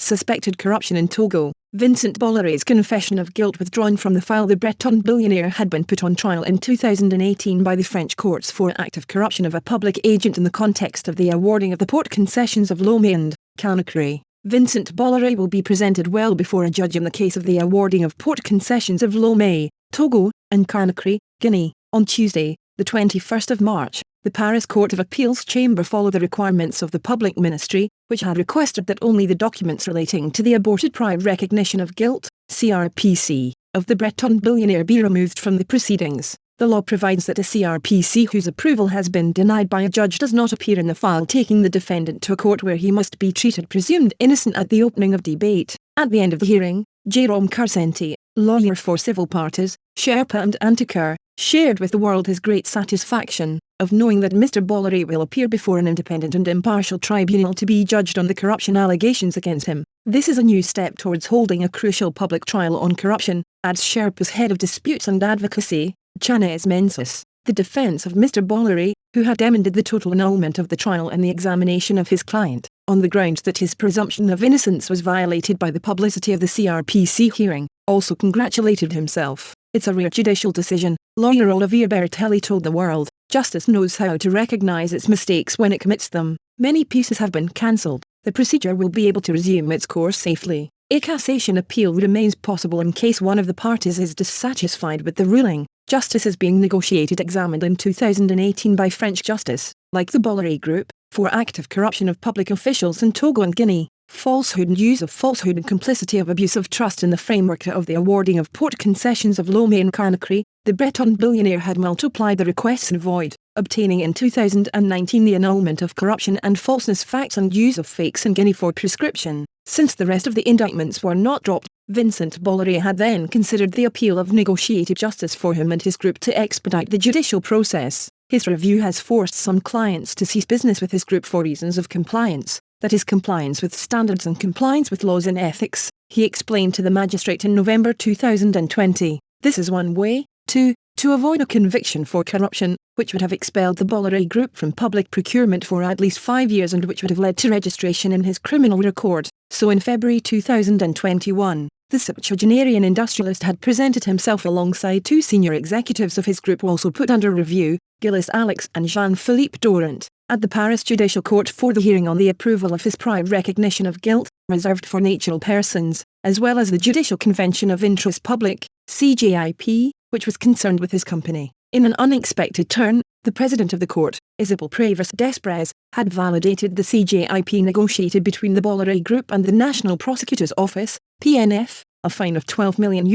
suspected corruption in Togo. Vincent Bolloré's confession of guilt withdrawn from the file. The Breton billionaire had been put on trial in 2018 by the French courts for active corruption of a public agent in the context of the awarding of the port concessions of Lomé and Conakry. Vincent Bolloré will be presented well before a judge in the case of the awarding of port concessions of Lomé, Togo, and Conakry, Guinea, on Tuesday, the 21st of March. The Paris Court of Appeal's chamber followed the requirements of the Public Ministry, which had requested that only the documents relating to the aborted prior recognition of guilt, CRPC, of the Breton billionaire be removed from the proceedings. The law provides that a CRPC whose approval has been denied by a judge does not appear in the file, taking the defendant to a court where he must be treated presumed innocent at the opening of debate. At the end of the hearing, Jérôme Carcenti, lawyer for civil parties, Sherpa and Antiquaire, shared with the world his great satisfaction of knowing that Mr. Bolloré will appear before an independent and impartial tribunal to be judged on the corruption allegations against him. This is a new step towards holding a crucial public trial on corruption, adds Sherpa's head of disputes and advocacy, Chanez Mensis. The defence of Mr. Bolloré, who had demanded the total annulment of the trial and the examination of his client, on the grounds that his presumption of innocence was violated by the publicity of the CRPC hearing, also congratulated himself. "It's a rare judicial decision," lawyer Olivier Bertelli told The World. "Justice knows how to recognise its mistakes when it commits them. Many pieces have been cancelled. The procedure will be able to resume its course safely. A cassation appeal remains possible in case one of the parties is dissatisfied with the ruling. Justice is being negotiated." Examined in 2018 by French justice, like the Bolloré Group, for active corruption of public officials in Togo and Guinea, falsehood and use of falsehood and complicity of abuse of trust in the framework of the awarding of port concessions of Lomé and Conakry. The Breton billionaire had multiplied the requests and void, obtaining in 2019 the annulment of corruption and falseness facts and use of fakes in Guinea for prescription. Since the rest of the indictments were not dropped, Vincent Bolloré had then considered the appeal of negotiated justice for him and his group to expedite the judicial process. His review has forced some clients to cease business with his group for reasons of compliance, that is, compliance with standards and compliance with laws and ethics, he explained to the magistrate in November 2020. "This is one way, to avoid a conviction for corruption, which would have expelled the Bolloré Group from public procurement for at least 5 years and which would have led to registration in his criminal record." So in February 2021, the septuagenarian industrialist had presented himself alongside two senior executives of his group also put under review, Gilles Alex and Jean-Philippe Dorant, at the Paris Judicial Court for the hearing on the approval of his prior recognition of guilt, reserved for natural persons, as well as the Judicial Convention of Interest Public, CJIP, which was concerned with his company. In an unexpected turn, the president of the court, Isabelle Prévas Desprez, had validated the CJIP negotiated between the Bolloré Group and the National Prosecutor's Office, PNF, a fine of €12 million,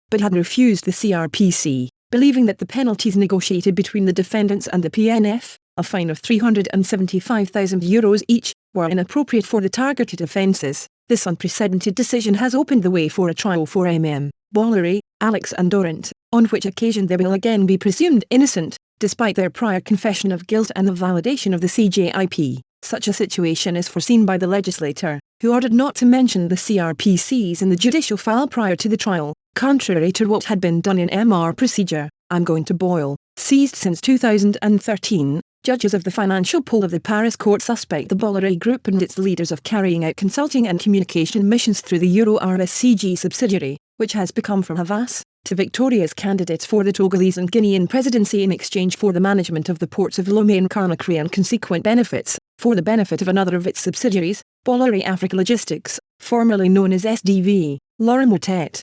but had refused the CRPC, believing that the penalties negotiated between the defendants and the PNF, a fine of €375,000 each, were inappropriate for the targeted offences. This unprecedented decision has opened the way for a trial for Bolloré, Alex and Dorant, on which occasion they will again be presumed innocent, despite their prior confession of guilt and the validation of the CJIP. Such a situation is foreseen by the legislator, who ordered not to mention the CRPCs in the judicial file prior to the trial, contrary to what had been done in MR procedure. "I'm going to boil." Seized since 2013, judges of the financial pole of the Paris court suspect the Bolloré Group and its leaders of carrying out consulting and communication missions through the Euro-RSCG subsidiary, which has become from Havas, to victorious candidates for the Togolese and Guinean presidency in exchange for the management of the ports of Lomé and Conakry and consequent benefits, for the benefit of another of its subsidiaries, Bolloré Africa Logistics, formerly known as SDV. Laura Motet,